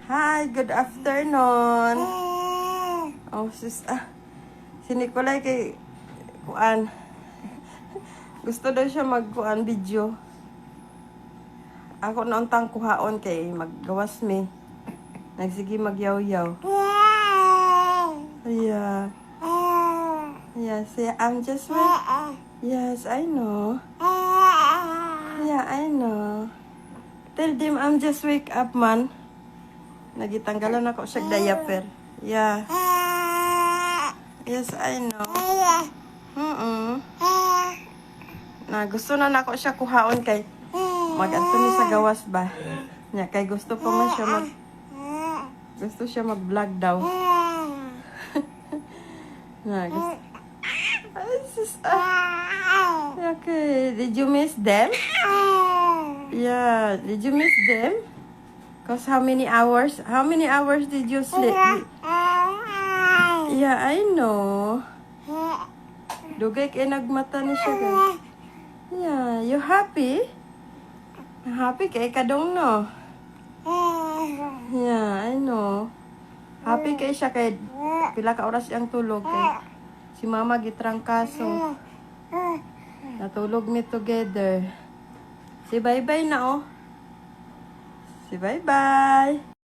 Hi, good afternoon. Oh, si Nicolay kay kuan. Gusto daw siya magkuan video. Ako na untang kuhaon kay maggawas mi. Nagsige magyaw-yaw. Yeah. Yes, yeah, I'm just Yes, I know. Yeah, I know. Tell them I'm just wake up, man. Nagitanggalan ako sa diaper. Yeah. Yes, I know. Na gusto na nako siya kuhaon kay mag-anto mi sa gawas ba. Nya kay gusto pa man siya gusto siya mag-vlog daw. Na gusto. Okay, did you miss them? Yeah, did you miss them? Cause how many hours did you sleep? Yeah, I know. Dugay kay nagmata ni siya. Yeah, you happy? Happy kay kadong no? Yeah, I know. Happy kay siya kay pila ka oras siyang tulog kay si mama gitrangkaso. Natulog mi together. Si bye-bye na oh. Si bye-bye.